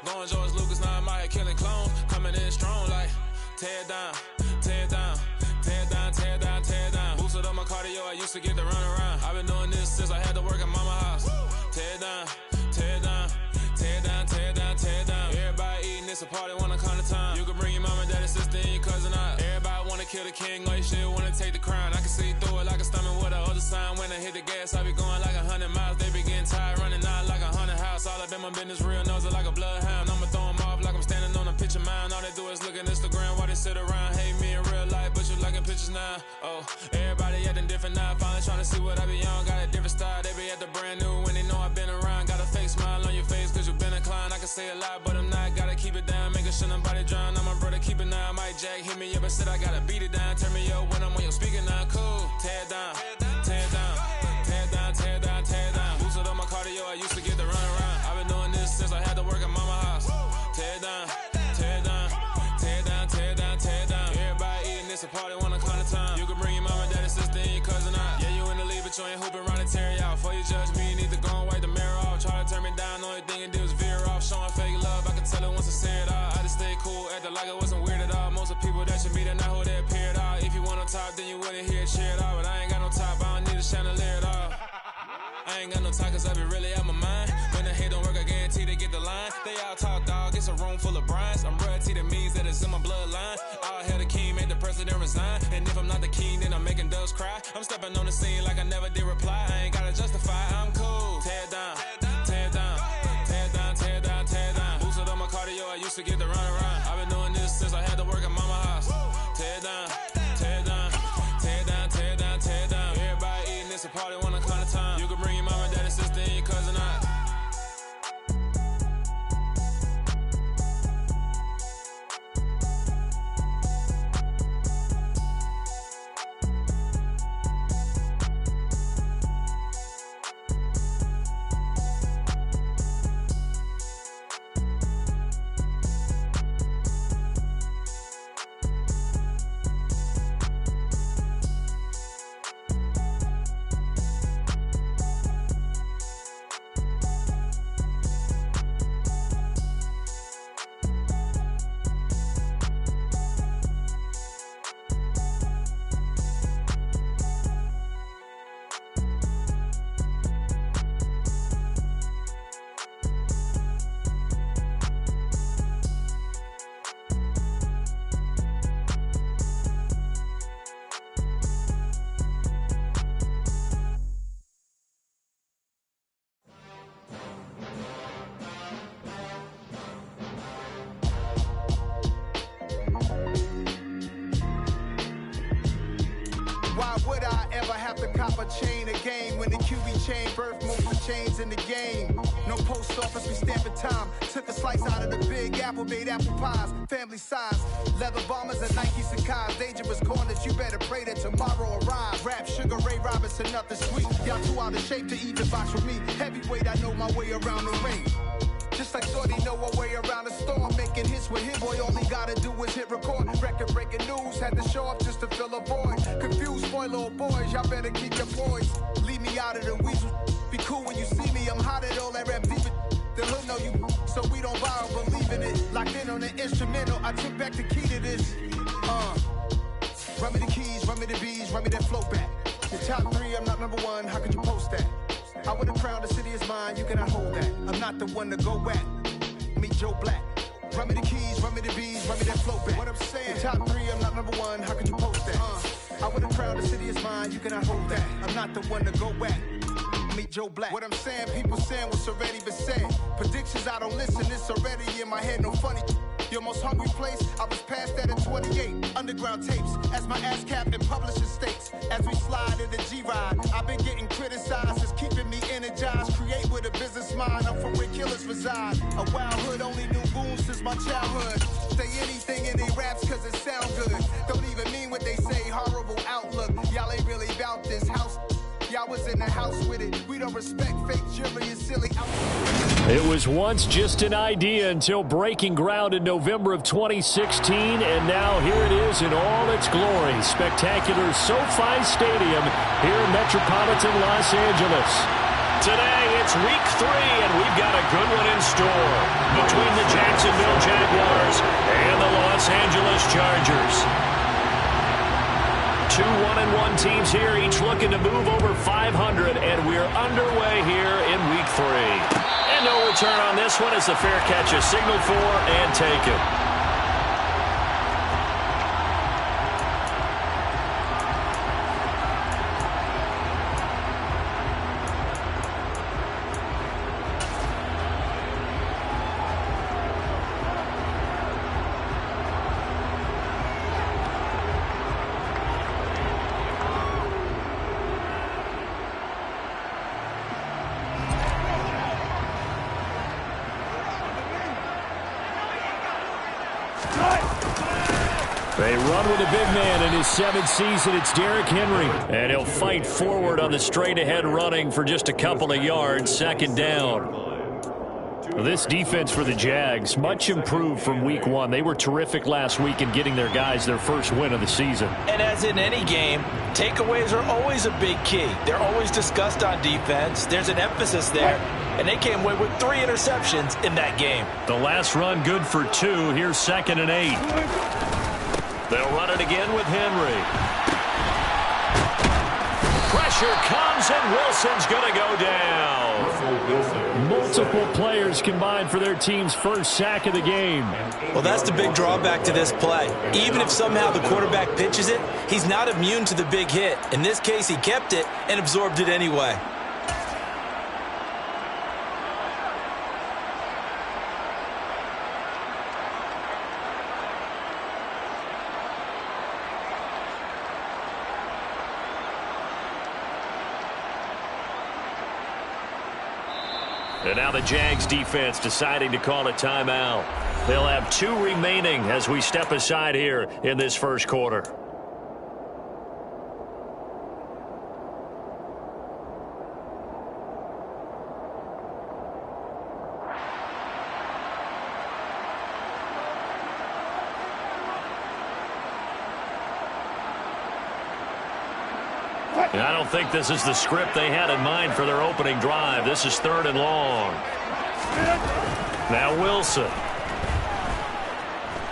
Going George Lucas, now I'm out here killing clones. Coming in strong like, tear down, tear down, tear down, tear down, tear down. Boosted up my cardio, I used to get to run around. I've been doing this since I had to work at mama house. Tear down, tear down, tear down, tear down, tear down. Everybody eating, it's a party, wanna come to time. You can bring your mama, daddy, sister, and your cousin out. Everybody wanna kill the king, or you shit wanna take the crown. I can see through it like a stomach with a other sign. When I hit the gas, I be going like 100 miles. They be getting tired, running out like 100 house. All up in my business, real nose like a bloodhound. I'ma throw them off like I'm standing on a picture mound. All they do is look at Instagram while they sit around. Hate me in real life, but you liking pictures now. Oh, everybody acting different now. Finally trying to see what I be on. Got a different style, they be at the brand new when they know I've been around. Got a fake smile on your face cause you been inclined. I can say a lot, but I'm not. Gotta keep it down, making sure nobody drown. I'm my brother, keep it now. My Jack hit me up and said I gotta beat it down. Turn me up when I'm on your speaker now. Cool, tear down, tear down, tear down, tear down, tear down. Boosted up my cardio, I used to get to run around. I've been doing this since I had to work at mama house. Tear down, tear down, tear down, tear down, tear down. Everybody eating, it's a party, wanna come to time. You can bring your mama, daddy, sister, and your cousin out. Yeah, you in the league, but you ain't hooping around and tear you out. Before you judge me, you need to go and wipe the mirror off. Try to turn me down, only thing you did was veer off. Showing fake love, I can tell it once I say it all. I just stay cool, acting like it wasn't weird at all. Most of the people that you meet are not who they appear at all. If you want on top, then you wouldn't hear it cheer at all. But I ain't got no top, I don't need a chandelier at all. I ain't got no time cause I be really out my mind. When the hate don't work, I guarantee they get the line. They all talk dog, it's a room full of brines. I'm royalty, that means that it's in my bloodline. All hell the king, made the president resign. And if I'm not the king, then I'm making doves cry. I'm stepping on the scene like I never did reply. I ain't gotta justify, I'm cool. Tear down, tear down, tear down, tear down, tear down. Boosted up my cardio, I used to get to run around. I've been doing this since I had to work at mama house. Tear down, tear down, tear down, tear down, tear down. Everybody eating, it's a party, wanna come to time. You can bring your mama, daddy, sister, and your cousin out. Why would I ever have to cop a chain again when the QB chain birth most of the chains in the game? No post office, we stamping time. Took a slice out of the big apple, made apple pies, family size. Leather bombers and Nike Sacai's. Dangerous corners, you better pray that tomorrow arrives. Rap, Sugar Ray Robinson, nothing sweet. Y'all too out of shape to even box with me. Heavyweight, I know my way around the ring. Just like Shorty know her way around the storm. Making hits with Hit Boy, all he gotta do is hit record. Record breaking news, had to show up just to fill a void. Confused boy, little boys, y'all better keep your poise. Leave me out of the weasel. Be cool when you see me, I'm hot at all that rap deep. The hood know you, so we don't borrow, believe in it. Locked in on the instrumental, I took back the key to this. Run me the keys, run me the bees, run me that flow back. The top three, I'm not number one, how could you post that? I would have crowned the city is mine, you cannot hold that. I'm not the one to go at. Meet Joe Black. Run me the keys, run me the bees, run me that flow back. What I'm saying, the top three, I'm not number one, how could you post that? I would have crowned the city is mine, you cannot hold that. I'm not the one to go at. Meet Joe Black. What I'm saying, people saying what's already been said. Predictions, I don't listen, it's already in my head, no funny. Your most hungry place, I was past that at 28. Underground tapes, as my ass cap in publishing states. As we slide in the G-Ride, I've been getting criticized, it's keeping me energized. Create with a business mind, I'm from where killers reside. A wild hood, only knew goons since my childhood. Say anything in they raps cause it sound good. Don't even mean what they say, horrible outlook. Y'all ain't really about this house. Y'all was in the house with it. We don't respect fake jewelry and silly outfits. It was once just an idea until breaking ground in November of 2016, and now here it is in all its glory. Spectacular SoFi Stadium here in metropolitan Los Angeles. Today, It's week 3, and we've got a good one in store between the Jacksonville Jaguars and the Los Angeles Chargers. 2 1-1 teams here, each looking to move over 500, and we're underway here in week 3. And no return on this one as the fair catch is signaled for and taken. They run with a big man in his 7th season. It's Derrick Henry. And he'll fight forward on the straight-ahead running for just a couple of yards. 2nd down. This defense for the Jags, much improved from week 1. They were terrific last week in getting their guys their first win of the season. And as in any game, takeaways are always a big key. They're always discussed on defense. There's an emphasis there. And they came away with 3 interceptions in that game. The last run good for 2. Here's 2nd and 8. They'll run it again with Henry. Pressure comes, and Wilson's going to go down. Multiple players combined for their team's first sack of the game. Well, that's the big drawback to this play. Even if somehow the quarterback pitches it, he's not immune to the big hit. In this case, he kept it and absorbed it anyway. And now the Jags defense deciding to call a timeout. They'll have 2 remaining as we step aside here in this first quarter. And I don't think this is the script they had in mind for their opening drive. This is 3rd and long. Now Wilson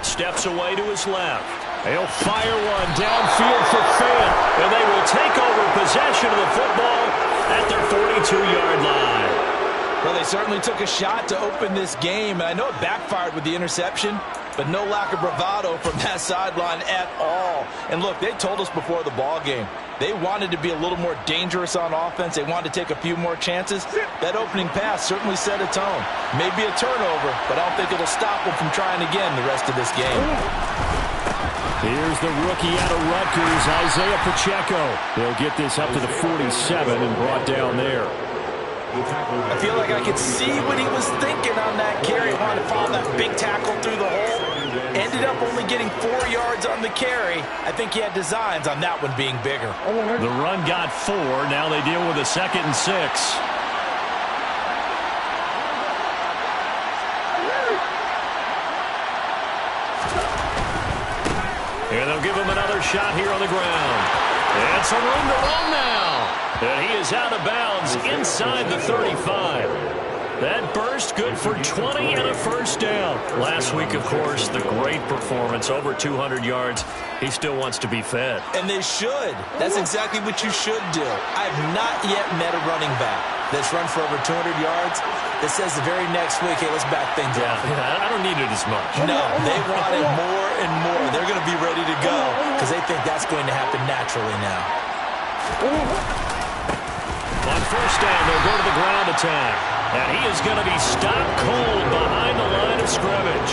steps away to his left. He'll fire one downfield for Fant, and they will take over possession of the football at their 42-yard line. Well, they certainly took a shot to open this game, and I know it backfired with the interception, but no lack of bravado from that sideline at all. And look, they told us before the ball game, they wanted to be a little more dangerous on offense. They wanted to take a few more chances. That opening pass certainly set a tone. Maybe a turnover, but I don't think it'll stop them from trying again the rest of this game. Here's the rookie out of Rutgers, Isaiah Pacheco. They'll get this up to the 47 and brought down there. I feel like I could see what he was thinking on that carry. He wanted to follow that big tackle through the hole. Ended up only getting 4 yards on the carry. I think he had designs on that one being bigger. The run got 4. Now they deal with a 2nd and 6. And they'll give him another shot here on the ground. And some room to run now. And he is out of bounds inside the 35. That burst good for 20 and a first down. Last week, of course, the great performance, over 200 yards. He still wants to be fed. And they should. That's exactly what you should do. I have not yet met a running back that's run for over 200 yards that says the very next week, hey, let's back things up. Yeah, I don't need it as much. No, they want it more and more. They're going to be ready to go because they think that's going to happen naturally now. On first down, they'll go to the ground attack. And he is going to be stopped cold behind the line of scrimmage.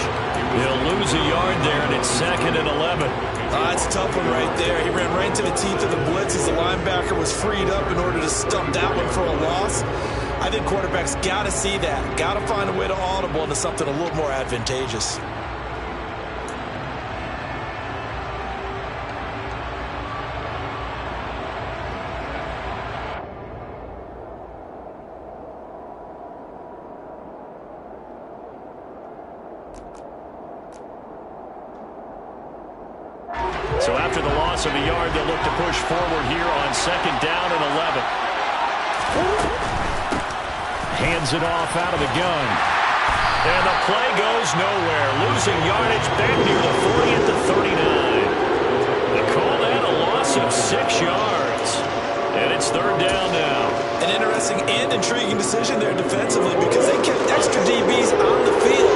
He'll lose a yard there, and it's 2nd and 11. That's a tough one right there. He ran right into the teeth of the blitz as the linebacker was freed up in order to stump that one for a loss. I think quarterbacks got to see that. Got to find a way to audible into something a little more advantageous. So after the loss of a yard, they'll look to push forward here on 2nd down and 11. Hands it off out of the gun. And the play goes nowhere. Losing yardage back near the 40 at the 39. They call that a loss of 6 yards. And it's third down now. An interesting and intriguing decision there defensively because they kept extra DBs on the field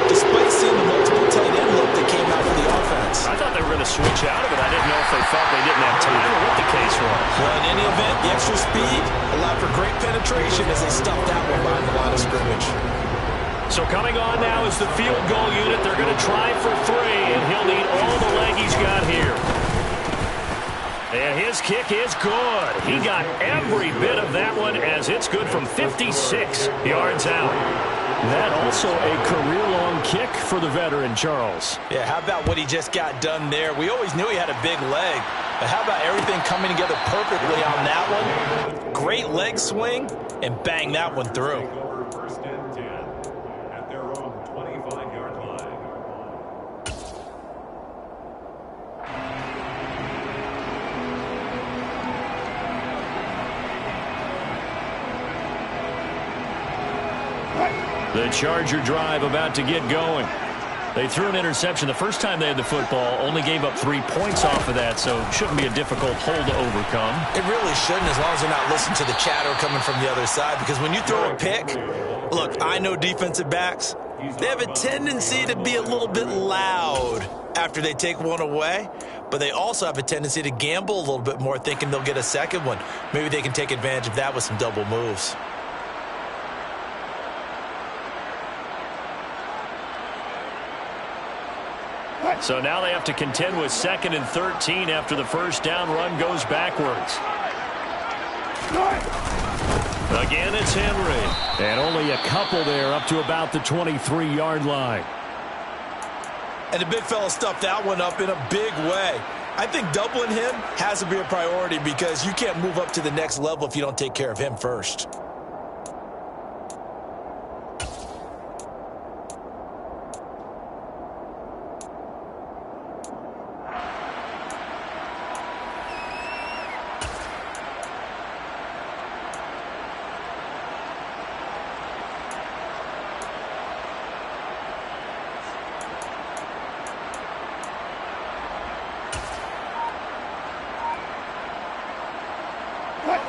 despite seeing the multiple tight end look that came out for the offense. I thought they were going to switch out of it. I didn't know if they felt they didn't have time or what the case was. Well, in any event, the extra speed allowed for great penetration as they stuffed that one behind the line of scrimmage. So coming on now is the field goal unit. They're going to try for 3, and he'll need all the leg he's got here. And his kick is good. He got every bit of that one as it's good from 56 yards out. That also a career-long kick for the veteran, Charles. Yeah, how about what he just got done there? We always knew he had a big leg, but how about everything coming together perfectly on that one? Great leg swing, and bang that one through. First and 10 at their own 25-yard line. The Charger drive about to get going. They threw an interception the first time they had the football, only gave up 3 points off of that, so it shouldn't be a difficult hole to overcome. It really shouldn't, as long as they're not listening to the chatter coming from the other side, because when you throw a pick, look, I know defensive backs, they have a tendency to be a little bit loud after they take one away, but they also have a tendency to gamble a little bit more, thinking they'll get a second one. Maybe they can take advantage of that with some double moves. So now they have to contend with 2nd and 13 after the first down run goes backwards. Again, it's Henry. And only a couple there up to about the 23-yard line. And the big fella stuffed that one up in a big way. I think doubling him has to be a priority because you can't move up to the next level if you don't take care of him first.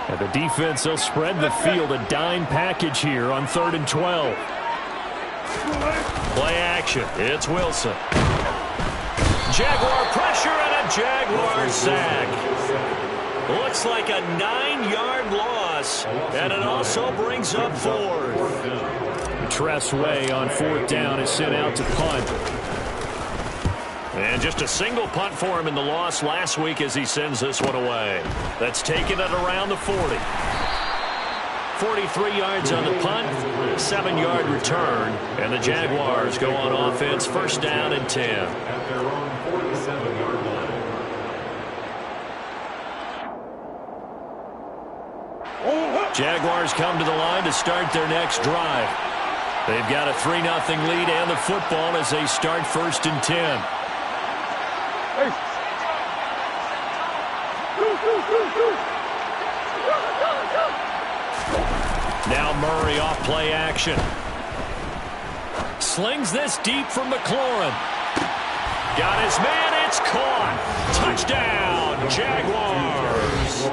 And the defense, they'll spread the field, a dime package here on 3rd and 12. Play action. It's Wilson. Jaguar pressure and a Jaguar sack. Looks like a 9-yard loss, and it also brings up 4th. Tress Way on 4th down is sent out to punt. And just a single punt for him in the loss last week as he sends this one away. That's taken at around the 40. 43 yards on the punt, 7-yard return, and the Jaguars go on offense, 1st down and 10. At their own 47-yard line. Jaguars come to the line to start their next drive. They've got a 3-0 lead and the football as they start 1st and 10. Now Murray off play action. Slings this deep from McLaurin. Got his man, it's caught. Touchdown, Jaguars.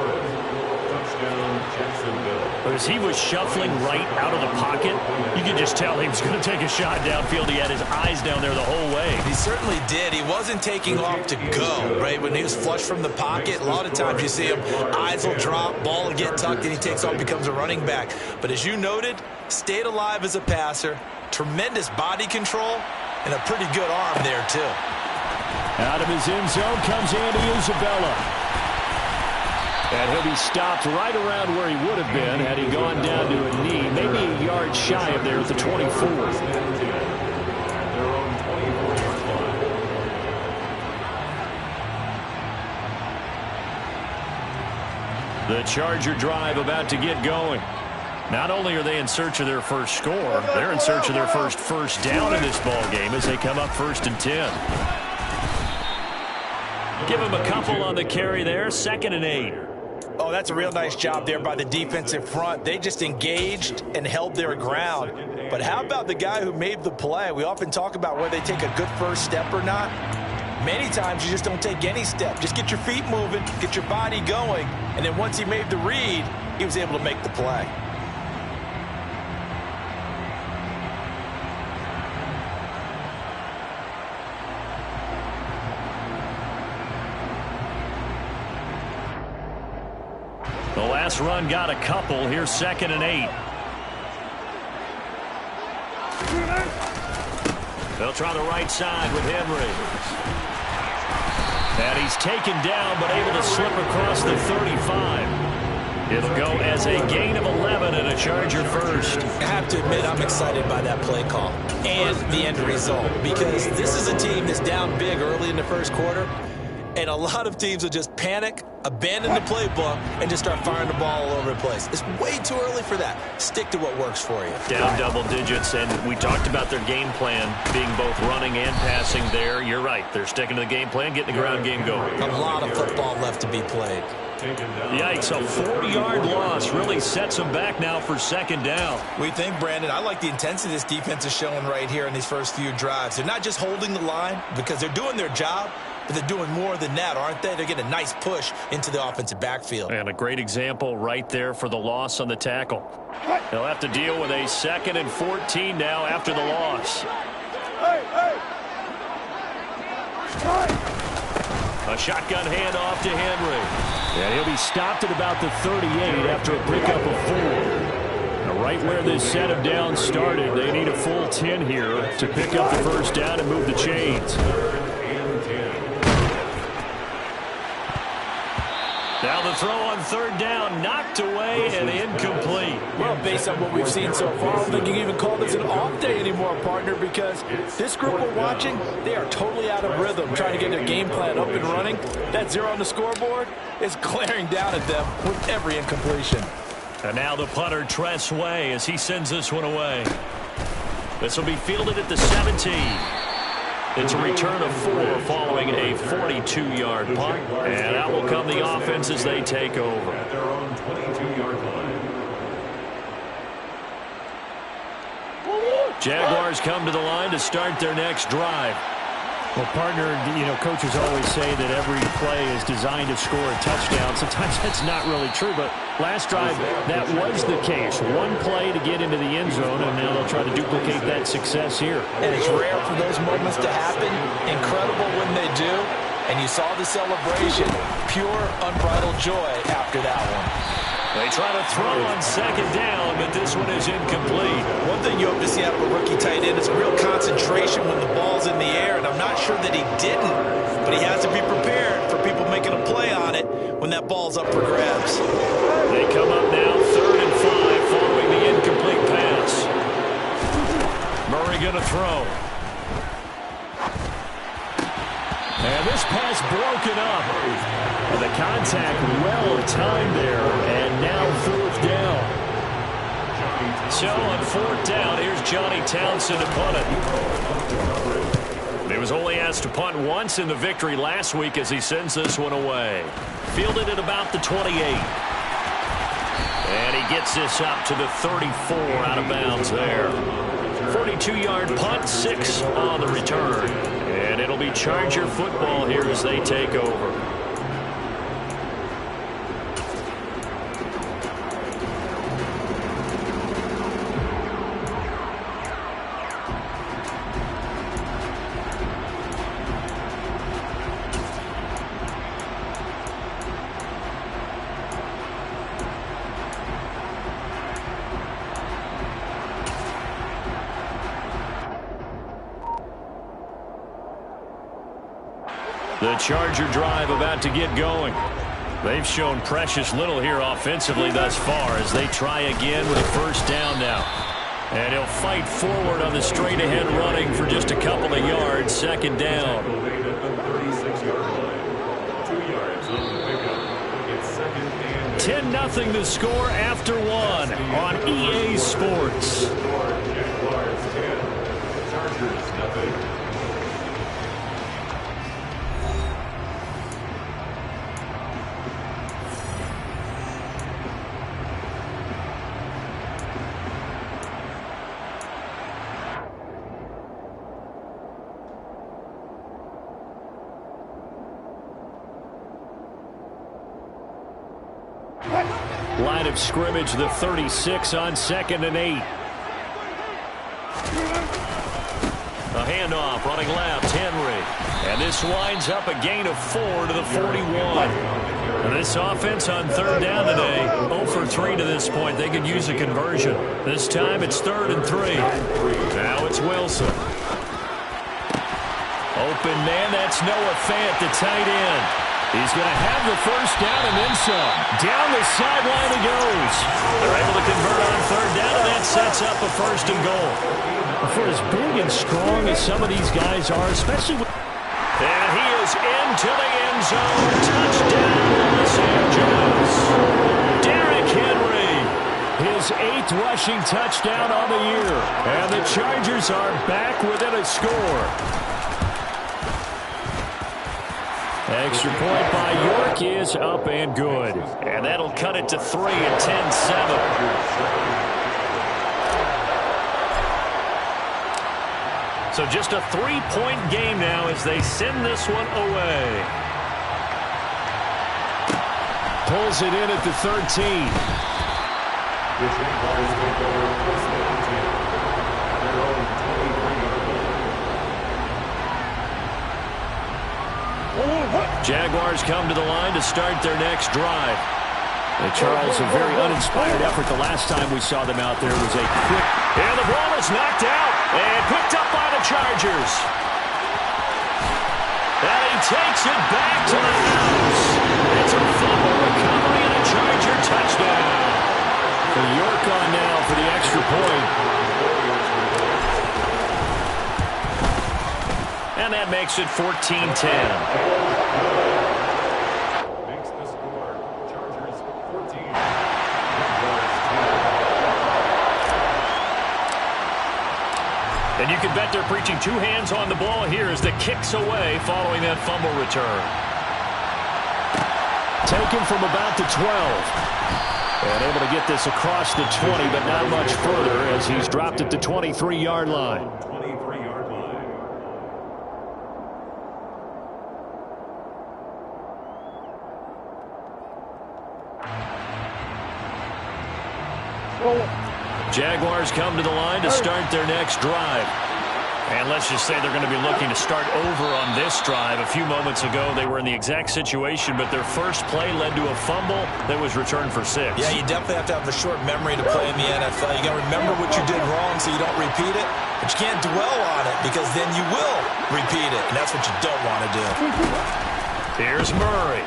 Touchdown, Jacksonville. As he was shuffling right out of the pocket, you could just tell he was going to take a shot downfield. He had his eyes down there the whole way. He certainly did. He wasn't taking off to go, right? When he was flush from the pocket, a lot of times you see him, eyes will drop, ball will get tucked, and he takes off, becomes a running back. But as you noted, stayed alive as a passer, tremendous body control, and a pretty good arm there, too. Out of his end zone comes Andy Isabella. And he'll be stopped right around where he would have been had he gone down to a knee, maybe a yard shy of there at the 24. The Charger drive about to get going. Not only are they in search of their first score, they're in search of their first down in this ball game as they come up 1st and 10. Give him a couple on the carry there, 2nd and 8. Oh, that's a real nice job there by the defensive front. They just engaged and held their ground. But how about the guy who made the play? We often talk about whether they take a good first step or not. Many times you just don't take any step. Just get your feet moving, get your body going, and then once he made the read, he was able to make the play. The last run got a couple. Here's 2nd and 8. They'll try the right side with Henry. And he's taken down, but able to slip across the 35. It'll go as a gain of 11 and a Charger first. I have to admit I'm excited by that play call and the end result, because this is a team that's down big early in the first quarter, and a lot of teams will just panic, abandon the playbook, and just start firing the ball all over the place. It's way too early for that. Stick to what works for you. Down double digits, and we talked about their game plan being both running and passing there. You're right. They're sticking to the game plan, getting the ground game going. A lot of football left to be played. Yikes, a 40-yard loss really sets them back now for 2nd down. We think, Brandon, I like the intensity this defense is showing right here in these first few drives. They're not just holding the line because they're doing their job, but they're doing more than that, aren't they? They're getting a nice push into the offensive backfield. And a great example right there for the loss on the tackle. They'll have to deal with a 2nd and 14 now after the loss. A shotgun handoff to Henry. And he'll be stopped at about the 38 after a pickup of 4. Now right where this set of downs started, they need a full 10 here to pick up the first down and move the chains. Now the throw on 3rd down, knocked away and incomplete. Well, based on what we've seen so far, I don't think you can even call this an off day anymore, partner, because this group we're watching, they are totally out of rhythm, trying to get their game plan up and running. That 0 on the scoreboard is glaring down at them with every incompletion. And now the punter, Tress Way, as he sends this one away. This will be fielded at the 17. It's a return of 4 following a 42-yard punt. And out will come the offense as they take over. At their own 22-yard line. Jaguars come to the line to start their next drive. Well, partner, coaches always say that every play is designed to score a touchdown. Sometimes that's not really true, but last drive, that was the case. One play to get into the end zone, and now they'll try to duplicate that success here. And it's rare for those moments to happen. Incredible when they do. And you saw the celebration. Pure, unbridled joy after that one. They try to throw on 2nd down, but this one is incomplete. One thing you hope to see out of a rookie tight end is real concentration when the ball's in the air, and I'm not sure that he didn't, but he has to be prepared for people making a play on it when that ball's up for grabs. They come up now 3rd and 5 following the incomplete pass. Murray going to throw. And this pass broken up. The contact well timed there, and now 4th down. So on 4th down, here's Johnny Townsend to punt it. He was only asked to punt once in the victory last week as he sends this one away. Fielded at about the 28. And he gets this up to the 34 out of bounds there. 42-yard punt, 6 on the return. And it'll be Charger football here as they take over. The Charger drive about to get going. They've shown precious little here offensively thus far as they try again with a first down now. And he'll fight forward on the straight-ahead running for just a couple of yards. 2nd down. 10-0 to score after 1 on EA Sports. Jaguars 10, Chargers nothing. line of scrimmage, the 36 on 2nd and 8. A handoff, running left, Henry. And this winds up a gain of 4 to the 41. And this offense on 3rd down today, 0 for 3 to this point. They could use a conversion. This time it's 3rd and 3. Now it's Wilson. Open man, that's Noah Fant, the tight end. He's going to have the first down and then some. Down the sideline he goes. They're able to convert on 3rd down, and that sets up a 1st and goal. For as big and strong as some of these guys are, especially with... And he is into the end zone. Touchdown, Los Angeles. Derrick Henry, his 8th rushing touchdown on the year. And the Chargers are back within a score. Extra point by York is up and good. And that'll cut it to 3 and 10-7. So just a 3-point game now as they send this one away. Pulls it in at the 13. Jaguars come to the line to start their next drive. And Charles, a very uninspired effort. The last time we saw them out there was a quick... And the ball is knocked out and picked up by the Chargers. And he takes it back to the house. It's a fumble recovery and a Charger touchdown. For York on now for the extra point. And that makes it 14-10. And you can bet they're preaching 2 hands on the ball here as the kick's away following that fumble return. Taken from about the 12. And able to get this across the 20, but not much further as he's dropped at the 23-yard line. Jaguars come to the line to start their next drive. And let's just say they're going to be looking to start over on this drive. A few moments ago, they were in the exact situation, but their first play led to a fumble that was returned for 6. Yeah, you definitely have to have a short memory to play in the NFL. You got to remember what you did wrong so you don't repeat it, but you can't dwell on it because then you will repeat it, and that's what you don't want to do. Here's Murray.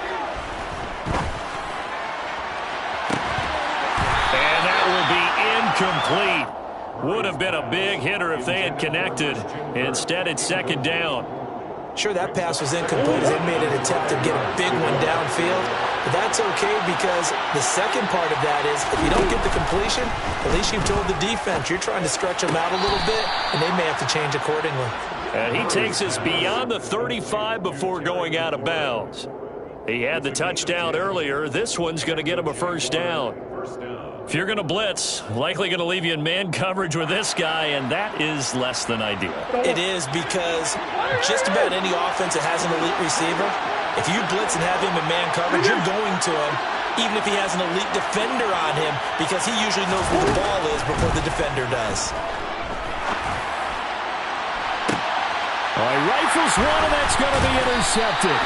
And that will be incomplete. Would have been a big hitter if they had connected. Instead, it's 2nd down. Sure, that pass was incomplete as they made an attempt to get a big one downfield. But that's okay because the second part of that is if you don't get the completion, at least you've told the defense you're trying to stretch them out a little bit, and they may have to change accordingly. And he takes us beyond the 35 before going out of bounds. He had the touchdown earlier. This one's going to get him a 1st down. If you're going to blitz, likely going to leave you in man coverage with this guy, and that is less than ideal. It is because just about any offense that has an elite receiver, if you blitz and have him in man coverage, you're going to him, even if he has an elite defender on him, because he usually knows where the ball is before the defender does. He rifles one, and that's going to be intercepted.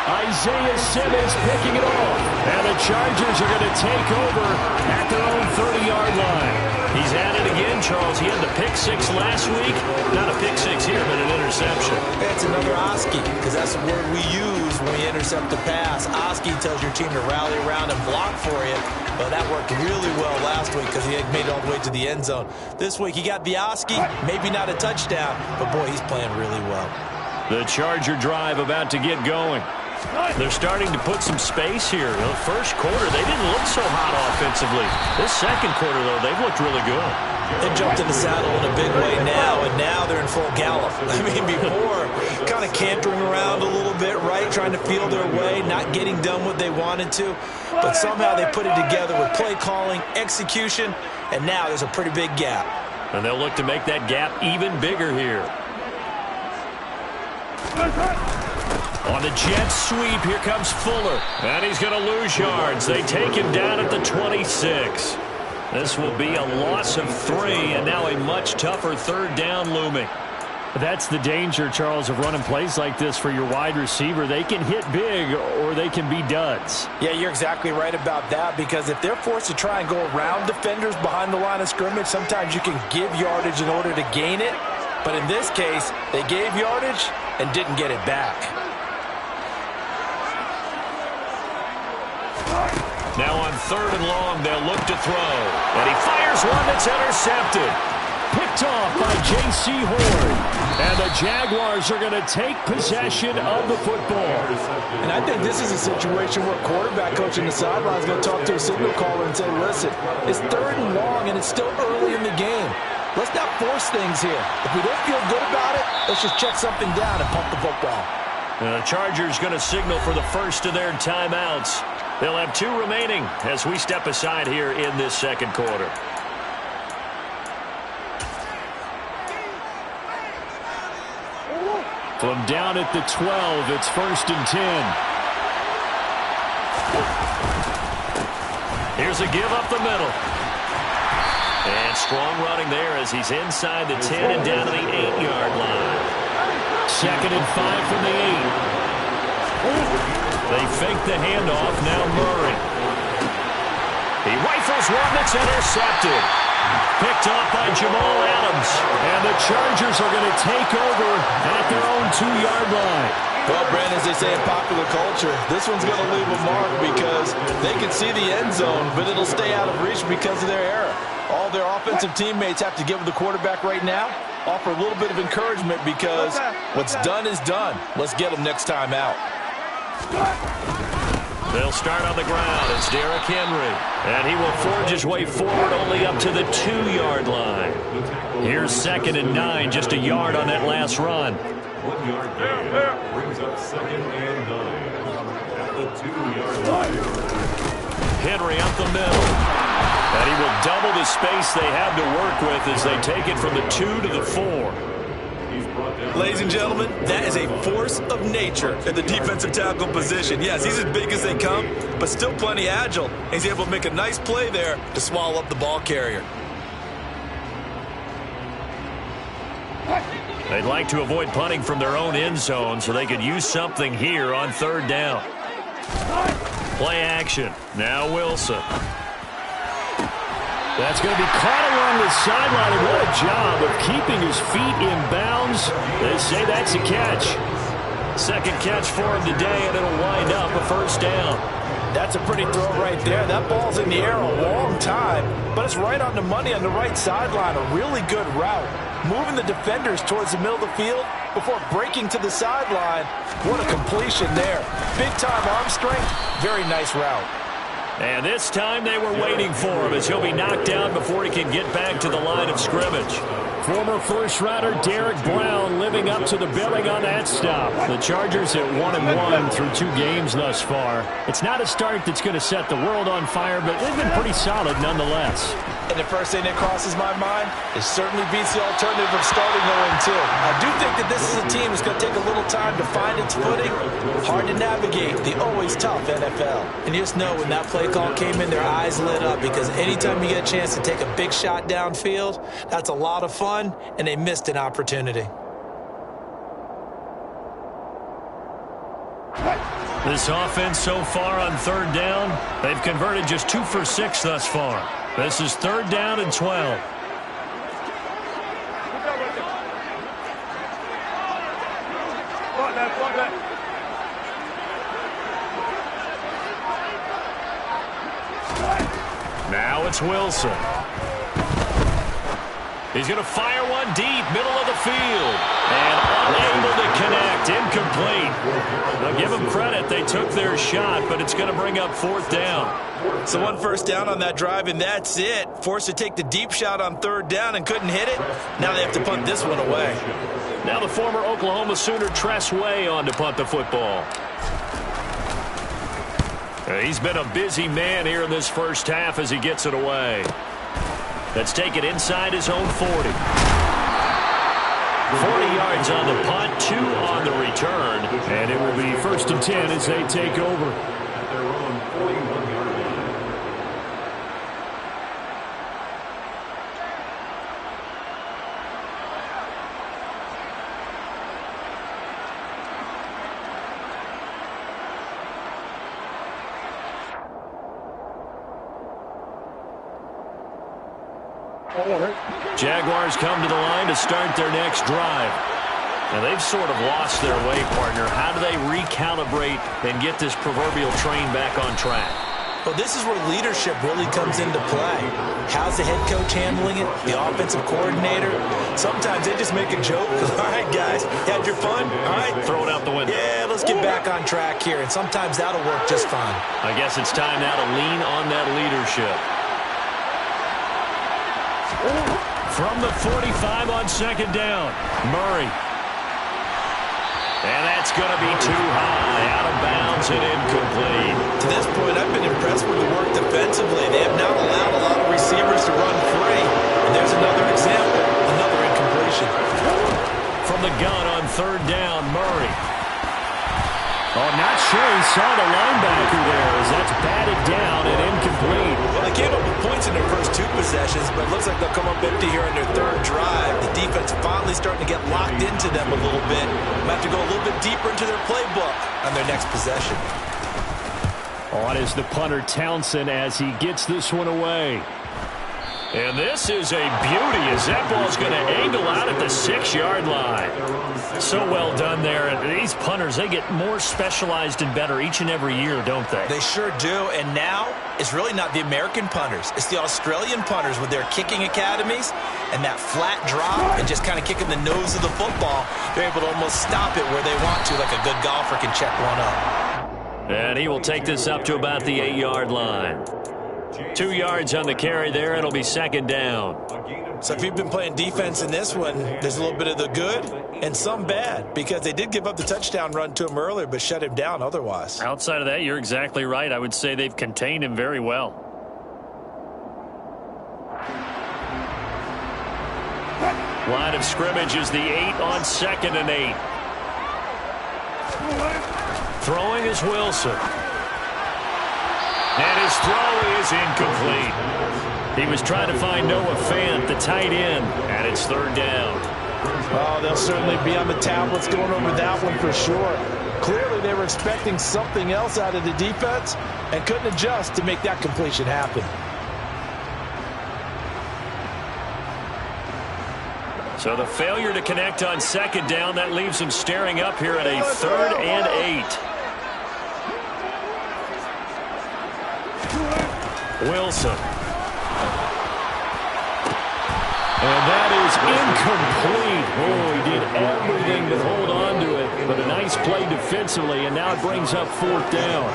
Isaiah Simmons picking it off. And the Chargers are going to take over at their own 30-yard line. He's at it again, Charles. He had the pick 6 last week. Not a pick 6 here, but an interception. It's another Oski, because that's the word we use when we intercept a pass. Oski tells your team to rally around and block for you. Well, that worked really well last week because he had made it all the way to the end zone. This week, he got the Oski, maybe not a touchdown, but boy, he's playing really well. The Charger drive about to get going. They're starting to put some space here. The first quarter, they didn't look so hot offensively. This second quarter, though, they've looked really good. They jumped in the saddle in a big way now, and now they're in full gallop. I mean, before, kind of cantering around a little bit, right, trying to feel their way, not getting done what they wanted to. But somehow they put it together with play calling, execution, and now there's a pretty big gap. And they'll look to make that gap even bigger here. On the jet sweep, here comes Fuller. And he's going to lose yards. They take him down at the 26. This will be a loss of 3, and now a much tougher third down looming. That's the danger, Charles, of running plays like this for your wide receiver. They can hit big or they can be duds. Yeah, you're exactly right about that, because if they're forced to try and go around defenders behind the line of scrimmage, sometimes you can give yardage in order to gain it. But in this case, they gave yardage and didn't get it back. Now on 3rd and long, they'll look to throw. And he fires one that's intercepted. Picked off by J.C. Horn. And the Jaguars are going to take possession of the football. And I think this is a situation where quarterback coach in the sideline is going to talk to a signal caller and say, listen, it's 3rd and long and it's still early in the game. Let's not force things here. If we don't feel good about it, let's just check something down and pump the football. The Chargers going to signal for the first of their timeouts. They'll have 2 remaining as we step aside here in this second quarter. From down at the 12, it's 1st and 10. Here's a give up the middle. And strong running there as he's inside the 10 and down to the 8-yard line. 2nd and 5 from the 8. They fake the handoff. Now Murray. He rifles one that's intercepted. Picked off by Jamal Adams. And the Chargers are going to take over at their own 2-yard line. Well, Brandon, as they say in popular culture, this one's going to leave a mark because they can see the end zone, but it'll stay out of reach because of their error. All their offensive teammates have to give the quarterback right now, offer a little bit of encouragement because what's done is done. Let's get them next time out. They'll start on the ground. It's Derrick Henry. And he will forge his way forward only up to the 2-yard line. Here's 2nd and 9, just a yard on that last run. 1 yard gain brings up 2nd and 9 at the 2-yard line. Henry up the middle. And he will double the space they have to work with as they take it from the 2 to the 4. Ladies and gentlemen, that is a force of nature at the defensive tackle position. Yes, he's as big as they come, but still plenty agile. He's able to make a nice play there to swallow up the ball carrier. They'd like to avoid punting from their own end zone so they could use something here on 3rd down. Play action. Now Wilson. That's going to be caught along the sideline, and what a job of keeping his feet in bounds. They say that's a catch. 2nd catch for him today, and it'll wind up a 1st down. That's a pretty throw right there. That ball's in the air a long time, but it's right on the money on the right sideline. A really good route. Moving the defenders towards the middle of the field before breaking to the sideline. What a completion there. Big-time arm strength. Very nice route. And this time they were waiting for him as he'll be knocked down before he can get back to the line of scrimmage. Former first-rounder Derek Brown living up to the billing on that stop. The Chargers at 1-1 through 2 games thus far. It's not a start that's going to set the world on fire, but they've been pretty solid nonetheless. And the first thing that crosses my mind, it certainly beats the alternative of starting 0-2. I do think that this is a team that's going to take a little time to find its footing. Hard to navigate the always tough NFL. And you just know when that play call came in, their eyes lit up because anytime you get a chance to take a big shot downfield, that's a lot of fun, and they missed an opportunity. This offense so far on 3rd down, they've converted just 2 for 6 thus far. This is 3rd down and 12. Now it's Wilson. He's going to fire one deep, middle of the field. And unable to connect, incomplete. Now give them credit, they took their shot, but it's going to bring up 4th down. So 1 first down on that drive, and that's it. Forced to take the deep shot on 3rd down and couldn't hit it. Now they have to punt this one away. Now the former Oklahoma Sooner Tress Way on to punt the football. He's been a busy man here in this first half as he gets it away. Let's take it inside his own 40. 40 yards on the punt, 2 on the return. And it will be 1st and 10 as they take over. At their own 41-yard line. Jaguars come to the line to start their next drive. Now, they've sort of lost their way, partner. How do they recalibrate and get this proverbial train back on track? Well, this is where leadership really comes into play. How's the head coach handling it? The offensive coordinator? Sometimes they just make a joke. All right, guys, had your fun? All right. Throw it out the window. Yeah, let's get back on track here. And sometimes that'll work just fine. I guess it's time now to lean on that leadership. From the 45 on 2nd down, Murray. And that's going to be too high, out of bounds and incomplete. To this point, I've been impressed with the work defensively. They have not allowed a lot of receivers to run free. And there's another example, another incompletion. From the gun on 3rd down, Murray. Oh, not sure he saw the linebacker there as that's batted down and incomplete. Well, they came up with points in their first 2 possessions, but it looks like they'll come up empty here on their 3rd drive. The defense finally starting to get locked into them a little bit. Might have to go a little bit deeper into their playbook on their next possession. On is the punter Townsend as he gets this one away. And this is a beauty as that ball's going to angle out at the 6-yard line. So well done there. And these punters, they get more specialized and better each and every year, don't they? They sure do. And now it's really not the American punters. It's the Australian punters with their kicking academies and that flat drop and just kind of kicking the nose of the football. They're able to almost stop it where they want to, like a good golfer can check one up. And he will take this up to about the 8-yard line. 2 yards on the carry there. It'll be 2nd down. So if you've been playing defense in this one, there's a little bit of the good and some bad because they did give up the touchdown run to him earlier but shut him down otherwise. Outside of that, you're exactly right. I would say they've contained him very well. Line of scrimmage is the 8 on 2nd and 8. Throwing is Wilson. And his throw is incomplete. He was trying to find Noah Fant, the tight end, and it's 3rd down. Oh, they'll certainly be on the tablets going over that one for sure. Clearly they were expecting something else out of the defense and couldn't adjust to make that completion happen. So the failure to connect on 2nd down, that leaves him staring up here at a 3rd and 8. Wilson. And that is incomplete. Oh, he did everything to hold on to it. But a nice play defensively, and now it brings up 4th down.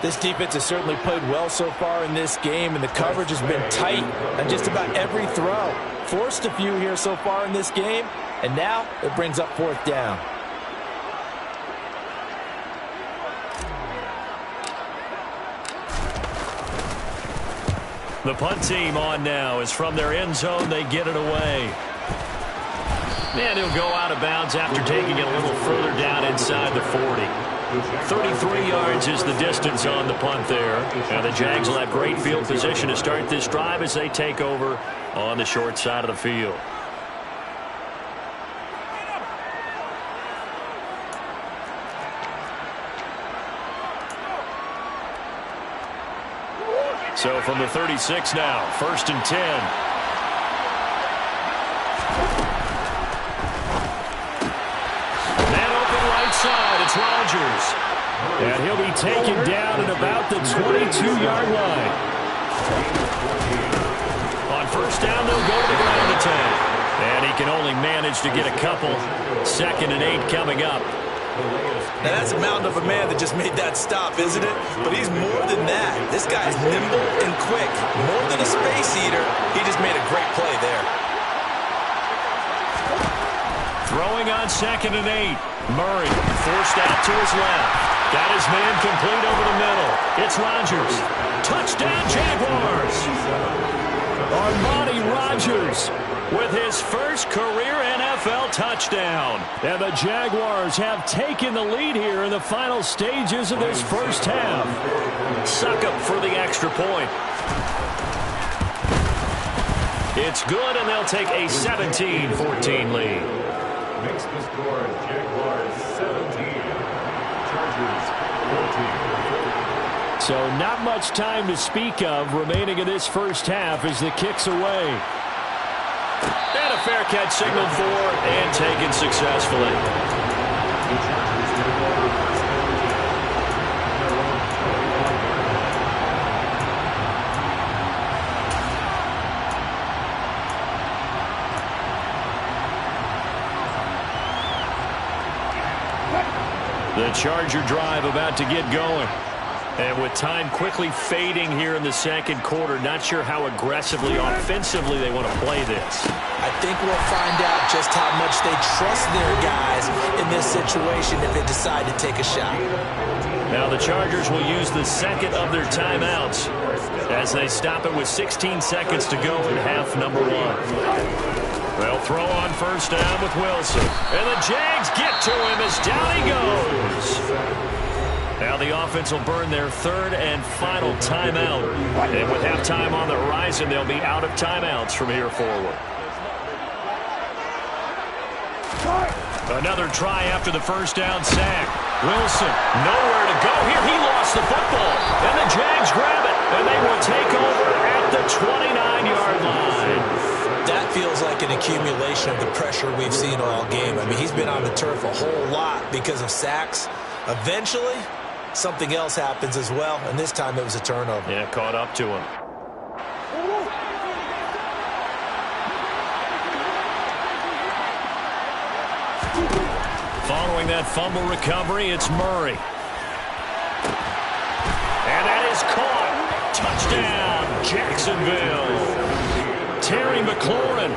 This defense has certainly played well so far in this game, and the coverage has been tight on just about every throw. Forced a few here so far in this game, and now it brings up 4th down. The punt team on now is from their end zone. They get it away. And he'll go out of bounds after taking it a little further down inside the 40. 33 yards is the distance on the punt there. Now the Jags will have great field position to start this drive as they take over on the short side of the field. So from the 36 now, 1st and 10. Man open right side, it's Rodgers. And he'll be taken down at about the 22-yard line. On 1st down, they'll go to the ground attack. And he can only manage to get a couple. 2nd and 8 coming up. Now that's a mountain of a man that just made that stop, isn't it? But he's more than that. This guy's nimble and quick. More than a space eater, he just made a great play there. Throwing on 2nd and 8. Murray forced out to his left. Got his man complete over the middle. It's Rodgers. Touchdown, Jaguars. Armani Rodgers with his first career NFL NFL touchdown. And the Jaguars have taken the lead here in the final stages of this first half. Succop for the extra point. It's good, and they'll take a 17-14 lead. Makes the score Jaguars 17, Chargers 14. So not much time to speak of remaining in this first half as the kick's away. And a fair catch signaled for and taken successfully. The Chargers get the ball first and 10. Their own 21 yard line. The Charger drive about to get going. And with time quickly fading here in the second quarter, not sure how aggressively, offensively they want to play this. I think we'll find out just how much they trust their guys in this situation if they decide to take a shot. Now the Chargers will use the second of their timeouts as they stop it with 16 seconds to go in half number one. They'll throw on first down with Wilson. And the Jags get to him as down he goes. Now the offense will burn their third and final timeout. And with halftime on the horizon, they'll be out of timeouts from here forward. Another try after the first down sack. Wilson, nowhere to go here. He lost the football. And the Jags grab it. And they will take over at the 29-yard line. That feels like an accumulation of the pressure we've seen all game. I mean, he's been on the turf a whole lot because of sacks. Eventually, something else happens as well, and this time it was a turnover. Yeah, caught up to him. Following that fumble recovery, it's Murray. And that is caught. Touchdown, Jacksonville. Terry McLaurin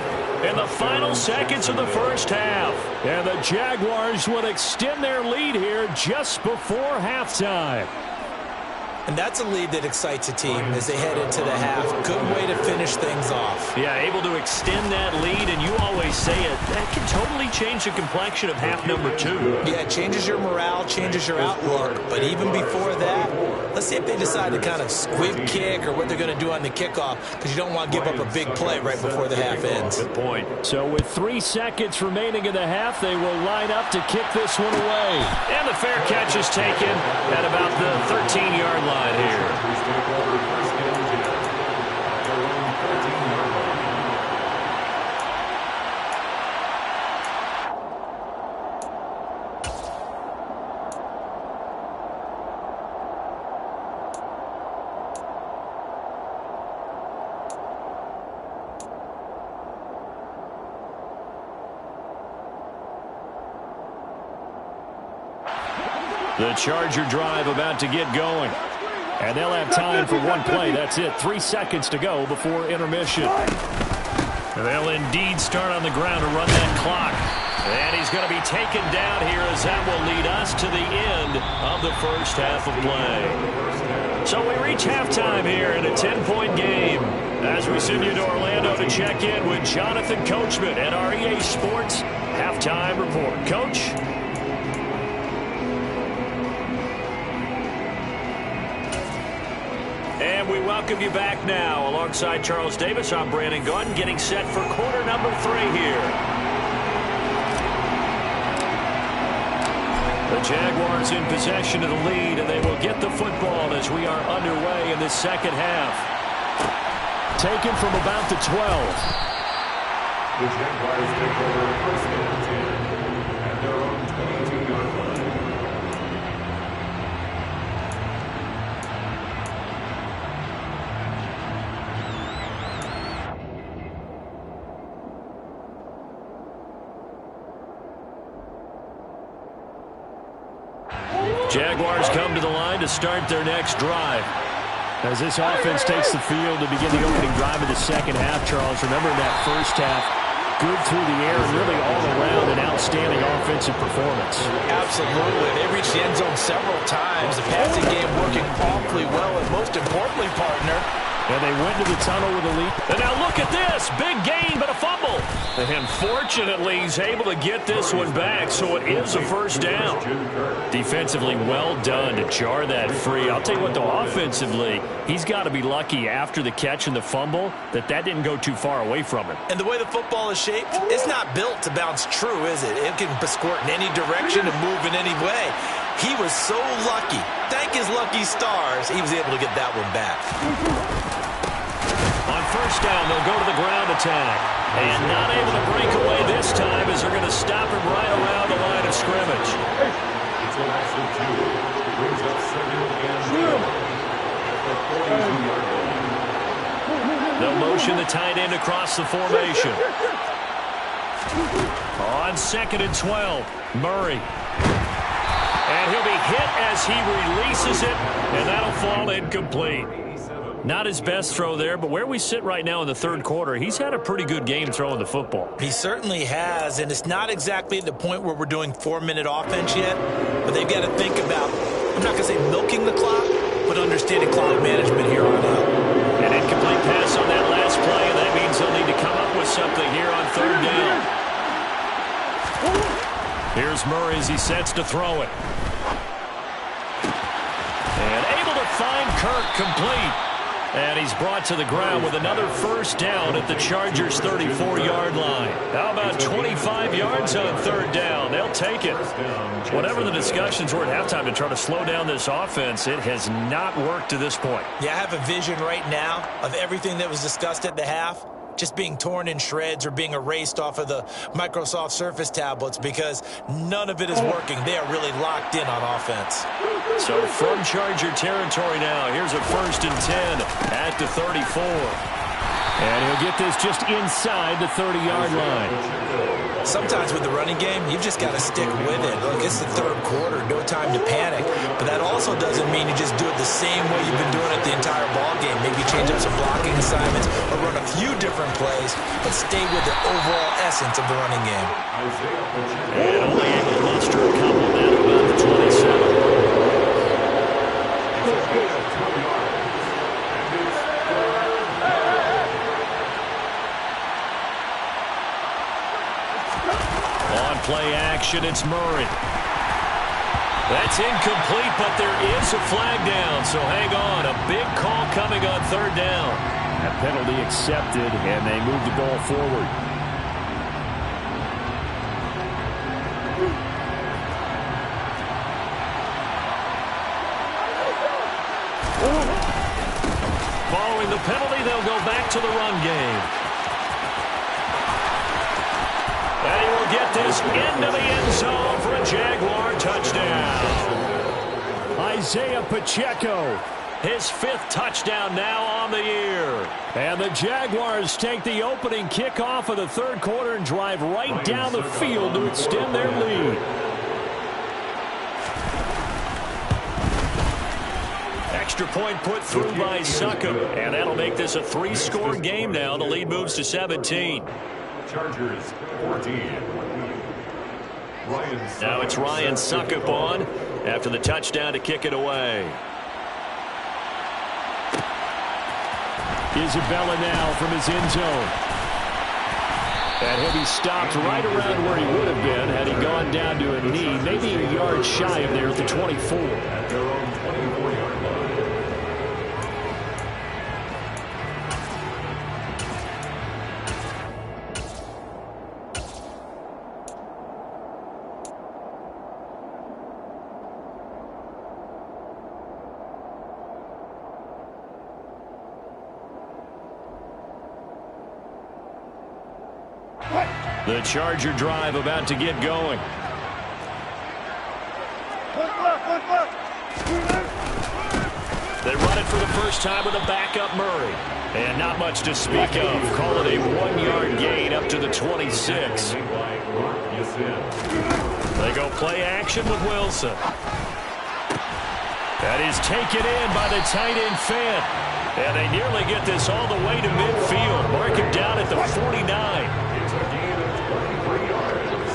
in the final seconds of the first half. And the Jaguars would extend their lead here just before halftime. And that's a lead that excites a team as they head into the half. Good way to finish things off. Yeah, able to extend that lead, and you always say it, that can totally change the complexion of half number two. Yeah, it changes your morale, changes your outlook. But even before that, let's see if they decide to kind of squib kick or what they're going to do on the kickoff, because you don't want to give up a big play right before the half ends. Good point. So with 3 seconds remaining in the half, they will line up to kick this one away. And the fair catch is taken at about the 13-yard line here. The Charger drive about to get going. And they'll have time for one play. That's it. 3 seconds to go before intermission. They'll indeed start on the ground to run that clock. And he's going to be taken down here as that will lead us to the end of the first half of play. So we reach halftime here in a 10-point game. As we send you to Orlando to check in with Jonathan Coachman at our EA Sports Halftime Report. Coach? And we welcome you back now. Alongside Charles Davis, I'm Brandon Gunn, getting set for quarter number 3 here. The Jaguars in possession of the lead, and they will get the football as we are underway in this second half. Taken from about the 12. The Jaguars take over first and 10 at their own 22-yard line. Jaguars come to the line to start their next drive. As this offense takes the field to begin the opening drive of the second half, Charles, remember in that first half, good through the air and really all around an outstanding offensive performance. Absolutely. They reached the end zone several times. The passing game working awfully well, and most importantly, partner, And they went to the tunnel with a lead. And now look at this. Big gain, but a fumble. And fortunately, he's able to get this one back, so it is a first down. Defensively, well done to jar that free. I'll tell you what, though, offensively, he's got to be lucky after the catch and the fumble that didn't go too far away from him. And the way the football is shaped, it's not built to bounce true, is it? It can squirt in any direction and move in any way. He was so lucky. Thank his lucky stars, he was able to get that one back. On first down, they'll go to the ground attack. And not able to break away this time as they're going to stop him right around the line of scrimmage. They'll motion the tight end across the formation. On 2nd and 12, Murray. And he'll be hit as he releases it, and that'll fall incomplete. Not his best throw there, but where we sit right now in the third quarter, he's had a pretty good game throwing the football. He certainly has, and it's not exactly at the point where we're doing 4-minute offense yet, but they've got to think about, I'm not going to say milking the clock, but understanding clock management here on out. An incomplete pass on that last play, and that means they'll need to come up with something here on third down. Here's Murray as he sets to throw it. And able to find Kirk complete. And he's brought to the ground with another first down at the Chargers' 34-yard line. How about 25 yards on third down? They'll take it. Whatever the discussions were at halftime to try to slow down this offense, it has not worked to this point. Yeah, I have a vision right now of everything that was discussed at the half just being torn in shreds or being erased off of the Microsoft Surface tablets because none of it is working. They are really locked in on offense. So from Charger territory now, here's a 1st and 10 at the 34. And he'll get this just inside the 30-yard line. Sometimes with the running game, you've just got to stick with it. Look, it's the third quarter, no time to panic. But that also doesn't mean you just do it the same way you've been doing it the entire ball game. Maybe change up some blocking assignments or run a few different plays, but stay with the overall essence of the running game. And only able to muster a couple down to about the 27. Play action, it's Murray. That's incomplete, but there is a flag down, so hang on. A big call coming on third down. That penalty accepted, and they move the ball forward. Following the penalty, they'll go back to the run game. And he will get this into the end zone for a Jaguar touchdown. Isaiah Pacheco, his 5th touchdown now on the year. And the Jaguars take the opening kickoff of the third quarter and drive right down the field to extend their lead. Extra point put through by Succop, and that'll make this a 3-score game now. The lead moves to 17. Chargers 14. Now it's Ryan Succop on after the touchdown to kick it away. Isabella now from his end zone. And he'll be stopped right around where he would have been had he gone down to a knee, maybe a yard shy of there at the 24. At their own 24-yard line. The Charger drive about to get going. They run it for the first time with a backup Murray. And not much to speak of. Call it a 1-yard gain up to the 26. They go play action with Wilson. That is taken in by the tight end Fant. And they nearly get this all the way to midfield. Mark him down at the 49. It's a gain of 23 yards.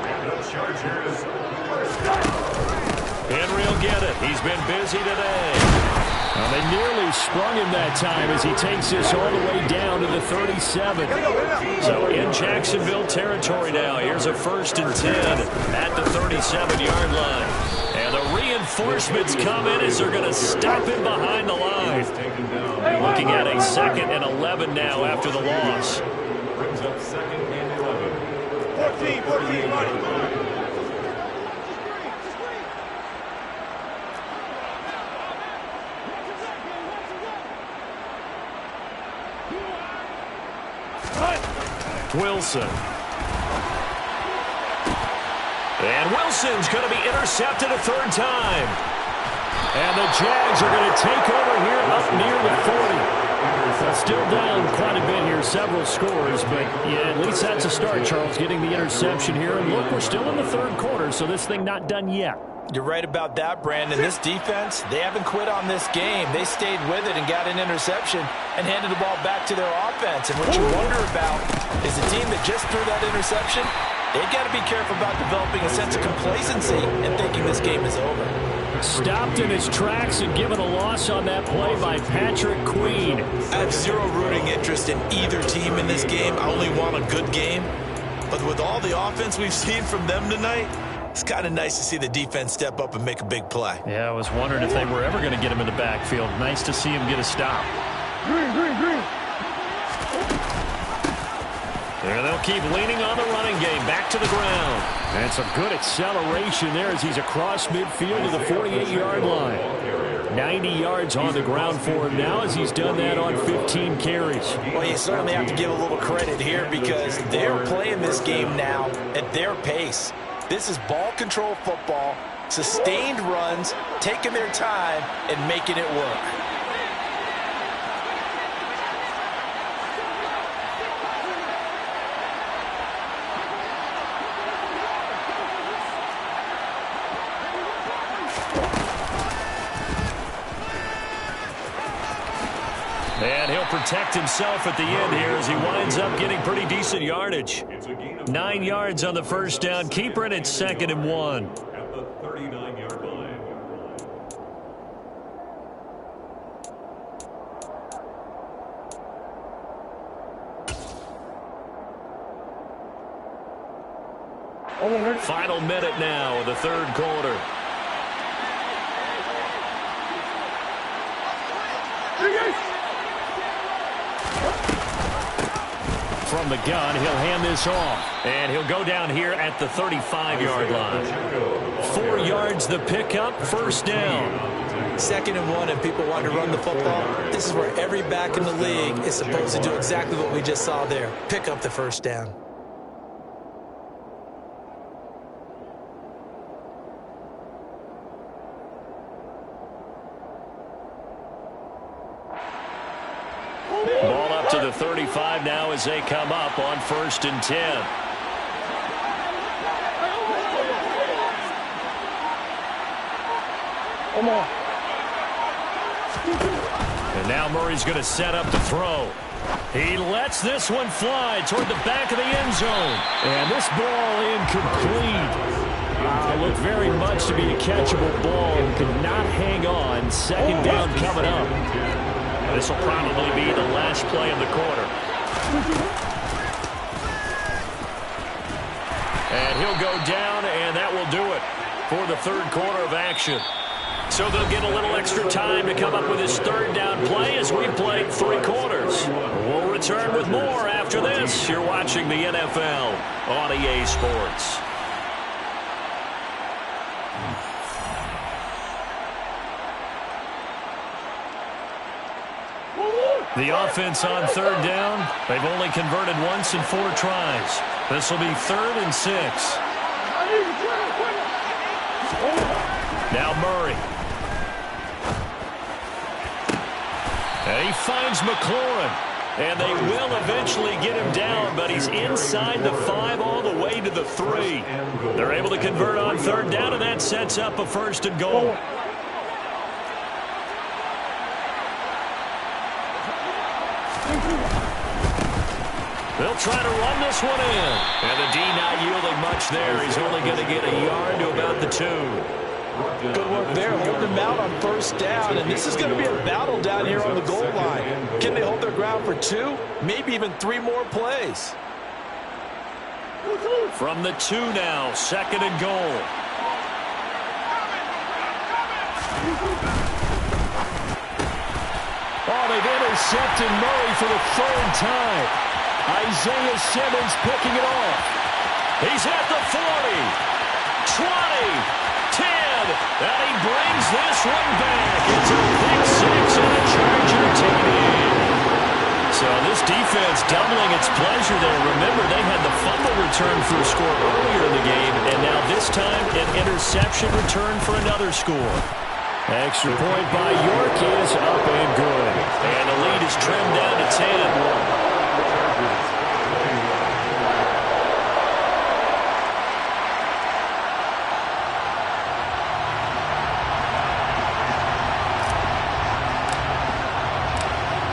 And the Chargers first down. Henry will get it. He's been busy today. Well, they nearly sprung him that time as he takes this all the way down to the 37. So in Jacksonville territory now, here's a 1st and 10 at the 37-yard line. And the reinforcements come in as they're going to stop him behind the line. Looking at a 2nd and 11 now after the loss. Brings up 2nd and 11. 14, money. Wilson. And Wilson's going to be intercepted a 3rd time. And the Jags are going to take over here up near the 40. Still down quite a bit here, several scores, but yeah, at least that's a start, Charles, getting the interception here. And look, we're still in the 3rd quarter, so this thing not done yet. You're right about that, Brandon. This defense, they haven't quit on this game. They stayed with it and got an interception and handed the ball back to their offense. And what you wonder about is the team that just threw that interception, they've got to be careful about developing a sense of complacency and thinking this game is over. Stopped in his tracks and given a loss on that play by Patrick Queen. I have zero rooting interest in either team in this game. I only want a good game. But with all the offense we've seen from them tonight, it's kind of nice to see the defense step up and make a big play. Yeah, I was wondering if they were ever going to get him in the backfield. Nice to see him get a stop. Green. And they'll keep leaning on the running game. Back to the ground. And some good acceleration there as he's across midfield to the 48-yard line. 90 yards on the ground for him now as he's done that on 15 carries. Well, you certainly have to give a little credit here because they're playing this game now at their pace. This is ball control football, sustained runs, taking their time, and making it work. And he'll protect himself at the end here as he winds up getting pretty decent yardage. 9 yards on the 1st down. Keeper, and it's 2nd and 1. At the 39-yard line. Final minute now of the 3rd quarter. From the gun, he'll hand this off. And he'll go down here at the 35-yard line. 4 yards the pickup, 1st down. 2nd and 1, and people want to run the football. This is where every back in the league is supposed to do exactly what we just saw there. Pick up the 1st down. Ball up to the 35 now as they come up on 1st and 10. And now Murray's going to set up to throw. He lets this one fly toward the back of the end zone. And this ball incomplete. Looked very much to be a catchable ball and could not hang on. 2nd down coming up. This will probably be the last play of the quarter. And he'll go down, and that will do it for the 3rd quarter of action. So they'll get a little extra time to come up with his 3rd down play as we've played 3 quarters. We'll return with more after this. You're watching the NFL on EA Sports. The offense on 3rd down. They've only converted once in 4 tries. This will be 3rd and 6. Now Murray. And he finds McLaurin. And they will eventually get him down, but he's inside the 5 all the way to the 3. They're able to convert on 3rd down, and that sets up a 1st and goal. They'll try to run this one in. And the D not yielding much there. He's only going to get a yard to about the 2. Good work there, holding him out on first down. And this is going to be a battle down here on the goal line. Can they hold their ground for 2, maybe even 3 more plays? From the 2 now, 2nd and goal. Oh, they've intercepted Murray for the 3rd time. Isaiah Simmons picking it off. He's at the 40, 20, 10, and he brings this one back. It's a pick 6 and a Charger TD. So this defense doubling its pleasure there. Remember, they had the fumble return for a score earlier in the game, and now this time an interception return for another score. Extra point by York is up and good. And the lead is trimmed down to 10.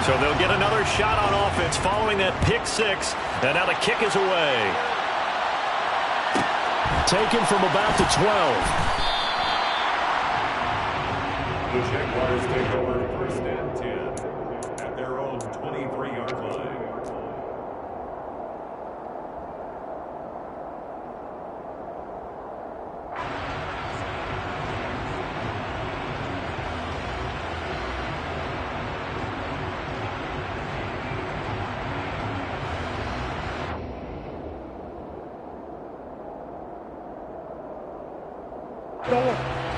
So they'll get another shot on offense following that pick 6. And now the kick is away. Taken from about the 12. The Jaguars take over 1st and 10 at their own 23-yard line.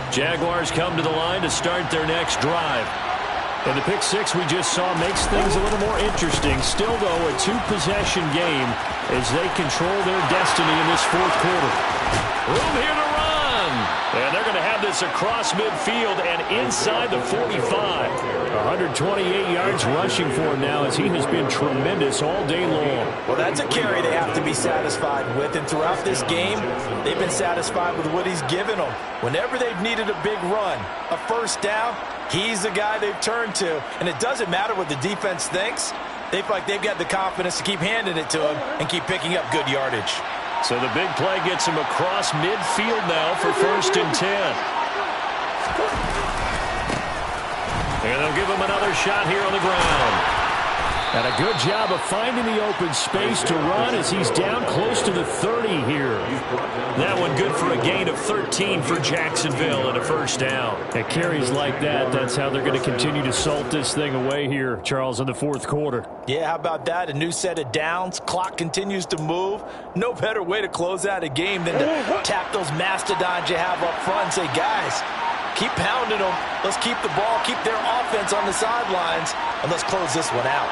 Jaguars come to the line to start their next drive. And the pick 6 we just saw makes things a little more interesting. Still, though, a 2-possession game as they control their destiny in this 4th quarter. Room here to run. And they're going to have this across midfield and inside the 45. 128 yards rushing for him now as he has been tremendous all day long. Well, that's a carry they have to be satisfied with. And throughout this game, they've been satisfied with what he's given them. Whenever they've needed a big run, a first down, he's the guy they've turned to. And it doesn't matter what the defense thinks. They feel like they've got the confidence to keep handing it to him and keep picking up good yardage. So the big play gets him across midfield now for 1st and 10. And they'll give him another shot here on the ground. And a good job of finding the open space to run as he's down close to the 30 here. That one good for a gain of 13 for Jacksonville and a first down. At carries like that, that's how they're going to continue to salt this thing away here, Charles, in the 4th quarter. Yeah, how about that? A new set of downs. Clock continues to move. No better way to close out a game than to tap those mastodons you have up front and say, guys, keep pounding them. Let's keep the ball, keep their offense on the sidelines, and let's close this one out.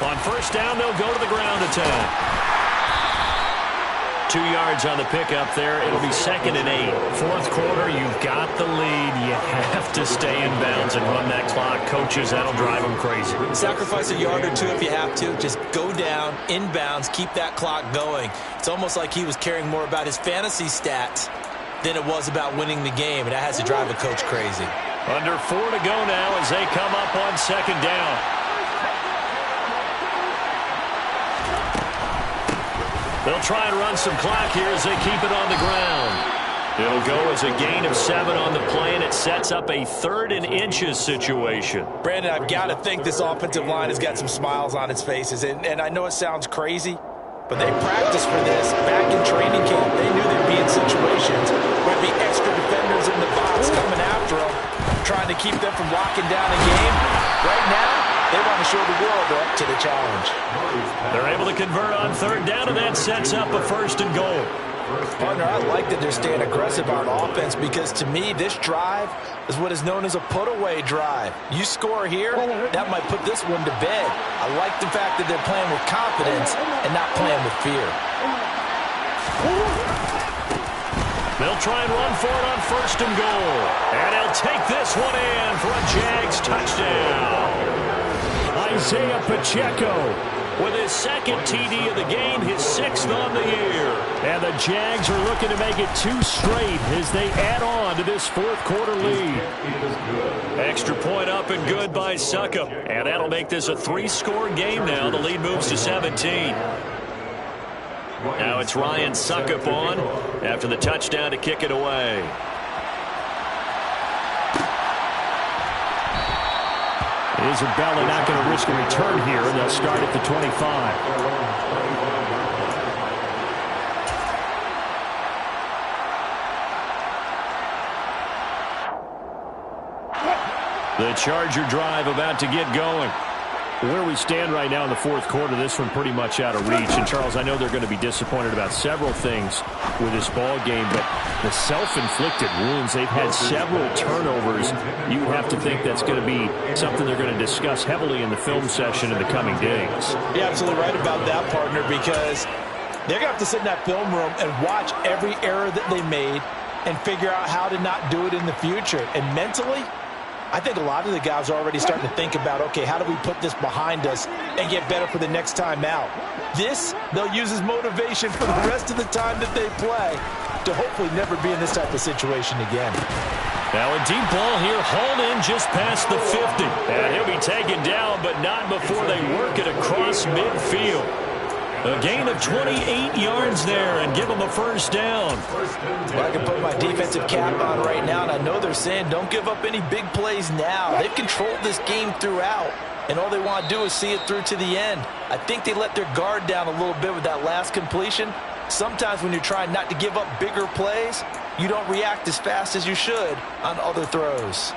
On first down, they'll go to the ground attack. 2 yards on the pickup there. It'll be 2nd and 8. 4th quarter, you've got the lead. You have to stay in bounds and run that clock. Coaches, that'll drive them crazy. Sacrifice a yard or 2 if you have to. Just go down, in bounds, keep that clock going. It's almost like he was caring more about his fantasy stats than it was about winning the game, and that has to drive a coach crazy. Under 4 to go now as they come up on 2nd down. They'll try and run some clock here as they keep it on the ground. It'll go as a gain of 7 on the play, and it sets up a 3rd and inches situation. Brandon, I've got to think this offensive line has got some smiles on its faces, and I know it sounds crazy, but they practiced for this back in training camp. They knew they'd be in situations where there'd be extra defenders in the box coming after them, trying to keep them from locking down a game. Right now, they want to show the world they're up to the challenge. They're able to convert on 3rd down, and that sets up a 1st and goal. Partner, I like that they're staying aggressive on offense because, to me, this drive is what is known as a put-away drive. You score here, that might put this one to bed. I like the fact that they're playing with confidence and not playing with fear. They'll try and run for it on 1st and goal. And they'll take this one in for a Jags touchdown. Isaiah Pacheco with his 2nd TD of the game, his 6th on the year. And the Jags are looking to make it 2 straight as they add on to this 4th quarter lead. Extra point up and good by Suckup. And that'll make this a 3-score game now. The lead moves to 17. Now it's Ryan Suckup on after the touchdown to kick it away. Isabella not going to risk a return here, and they'll start at the 25. The Charger drive about to get going. Where we stand right now in the fourth quarter, this one pretty much out of reach. And, Charles, I know they're going to be disappointed about several things with this ball game, but the self-inflicted wounds, they've had several turnovers. You have to think that's going to be something they're going to discuss heavily in the film session in the coming days. You're absolutely right about that, partner, because they're going to have to sit in that film room and watch every error that they made and figure out how to not do it in the future. And mentally, I think a lot of the guys are already starting to think about, okay, how do we put this behind us and get better for the next time out? This, they'll use as motivation for the rest of the time that they play to hopefully never be in this type of situation again. Now a deep ball here, hauled in just past the 50. And he'll be taken down, but not before they work it across midfield. A gain of 28 yards there and give them a first down. Well, I can put my defensive cap on right now, and I know they're saying don't give up any big plays now. They've controlled this game throughout, and all they want to do is see it through to the end. I think they let their guard down a little bit with that last completion. Sometimes when you're trying not to give up bigger plays, you don't react as fast as you should on other throws.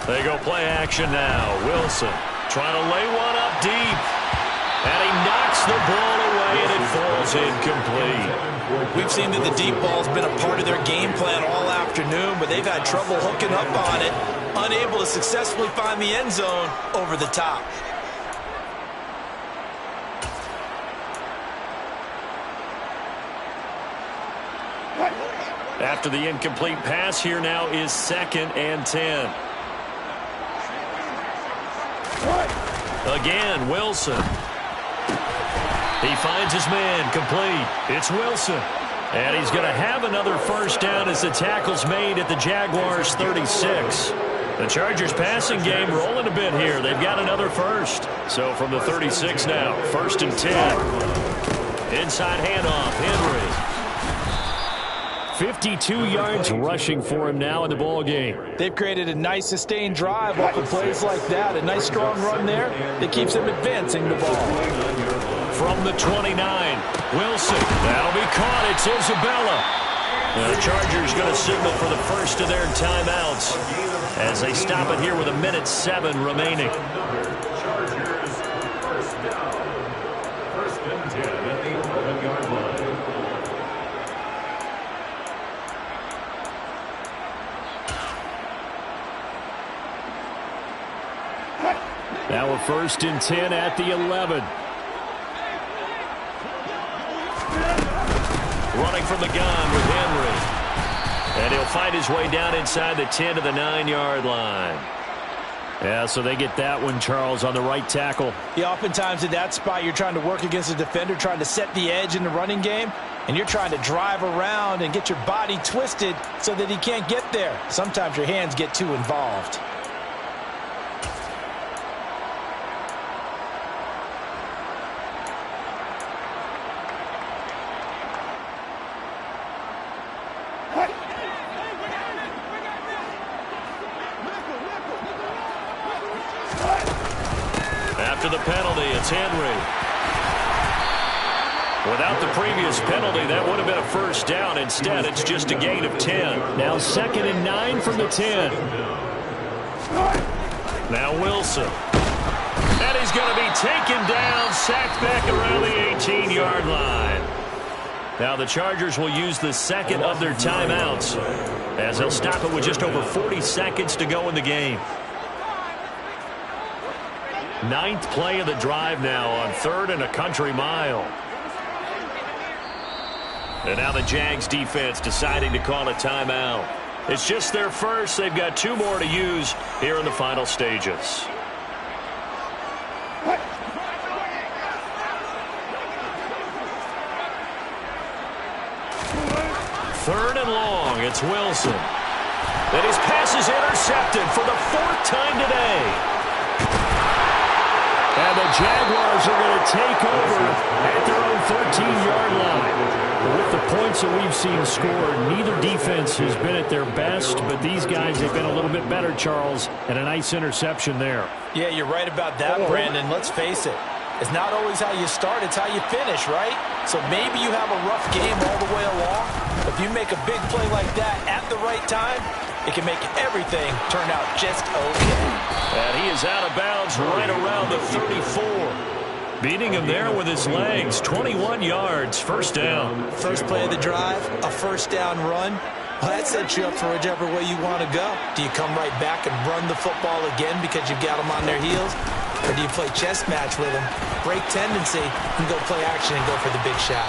They go play action now. Wilson trying to lay one up deep. And he knocks the ball away, and it falls incomplete. We've seen that the deep ball's been a part of their game plan all afternoon, but they've had trouble hooking up on it, unable to successfully find the end zone over the top. After the incomplete pass, here now is 2nd and 10. Again, Wilson. He finds his man, complete. It's Wilson. And he's going to have another first down as the tackle's made at the Jaguars' 36. The Chargers passing game rolling a bit here. They've got another first. So from the 36 now, 1st and 10. Inside handoff, Henry. 52 yards rushing for him now in the ball game. They've created a nice sustained drive off of plays like that. A nice strong run there that keeps them advancing the ball. From the 29, Wilson. That'll be caught. It's Isabella. The Chargers going to signal for the first of their timeouts as they stop it here with 1:07 remaining. Chargers first down. 1st and 10 at the 11-yard line. Now a 1st and 10 at the 11. Running from the gun with Henry. And he'll find his way down inside the 10 to the 9-yard line. Yeah, so they get that one, Charles, on the right tackle. Yeah, oftentimes in that spot, you're trying to work against a defender, trying to set the edge in the running game, and you're trying to drive around and get your body twisted so that he can't get there. Sometimes your hands get too involved. After the penalty, it's Henry. Without the previous penalty, that would have been a first down. Instead, it's just a gain of 10. Now 2nd and 9 from the 10. Now Wilson. And he's going to be taken down, sacked back around the 18-yard line. Now the Chargers will use the 2nd of their timeouts as they'll stop it with just over 40 seconds to go in the game. 9th play of the drive now on 3rd and a country mile. And now the Jags defense deciding to call a timeout. It's just their first. They've got 2 more to use here in the final stages. 3rd and long. It's Wilson. And his pass is intercepted for the 4th time today. And the Jaguars are going to take over at their own 13-yard line. With the points that we've seen scored, neither defense has been at their best, but these guys have been a little bit better, Charles, and a nice interception there. Yeah, you're right about that, Brandon. Let's face it. It's not always how you start, it's how you finish, right? So maybe you have a rough game all the way along. If you make a big play like that at the right time, it can make everything turn out just okay. And he is out of bounds right around the 34. Beating him there with his legs. 21 yards, 1st down. First play of the drive, a 1st down run. Well, that sets you up for whichever way you want to go. Do you come right back and run the football again because you've got them on their heels? Or do you play chess match with them, break tendency, and go play action and go for the big shot?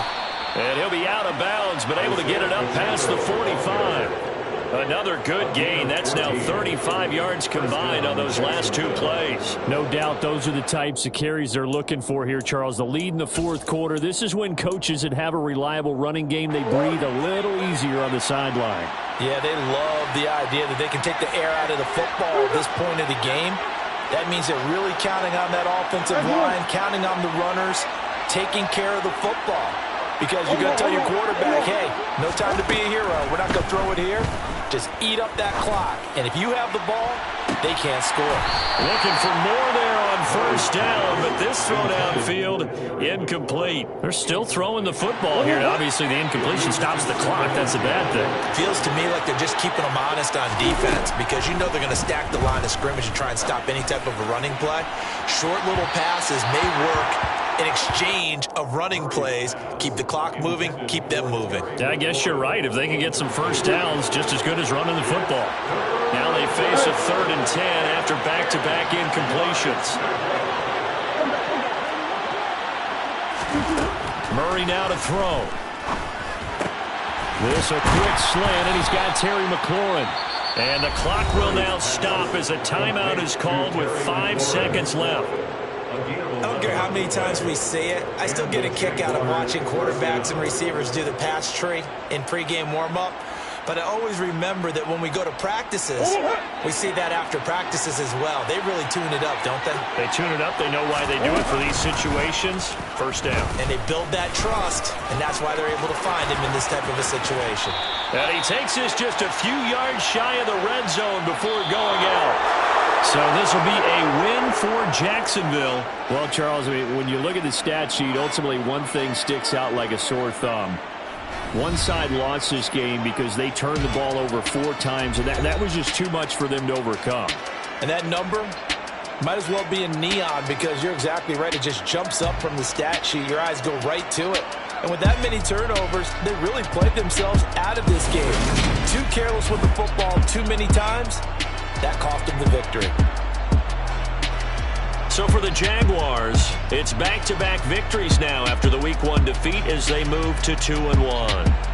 And he'll be out of bounds, but able to get it up past the 45. Another good gain. That's now 35 yards combined on those last 2 plays. No doubt those are the types of carries they're looking for here, Charles. The lead in the 4th quarter. This is when coaches that have a reliable running game, they breathe a little easier on the sideline. Yeah, they love the idea that they can take the air out of the football at this point of the game. That means they're really counting on that offensive line, counting on the runners, taking care of the football. Because you're going to tell your quarterback, hey, no time to be a hero. We're not going to throw it here. Just eat up that clock. And if you have the ball, they can't score. Looking for more there on 1st down, but this throw downfield, incomplete. They're still throwing the football here. Obviously, the incompletion stops the clock. That's a bad thing. Feels to me like they're just keeping them honest on defense because you know they're going to stack the line of scrimmage and try and stop any type of a running play. Short little passes may work in exchange of running plays. Keep the clock moving, keep them moving. Yeah, I guess you're right. If they can get some 1st downs, just as good as running the football. Now they face a 3rd and 10 after back-to-back incompletions. Murray now to throw. This a quick slant, and he's got Terry McLaurin. And the clock will now stop as a timeout is called with 5 seconds left. I don't care how many times we see it. I still get a kick out of watching quarterbacks and receivers do the pass tree in pregame warm-up. But I always remember that when we go to practices, we see that after practices as well. They really tune it up, don't they? They tune it up. They know why they do it for these situations. 1st down. And they build that trust, and that's why they're able to find him in this type of a situation. And he takes this just a few yards shy of the red zone before going out. So this will be a win for Jacksonville. Well, Charles, I mean, when you look at the stat sheet, ultimately one thing sticks out like a sore thumb. One side lost this game because they turned the ball over 4 times, and that was just too much for them to overcome. And that number might as well be in neon because you're exactly right. It just jumps up from the stat sheet. Your eyes go right to it. And with that many turnovers, they really played themselves out of this game. Too careless with the football too many times. That cost them the victory. So for the Jaguars, it's back-to-back victories now after the Week 1 defeat as they move to 2-1.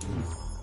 10.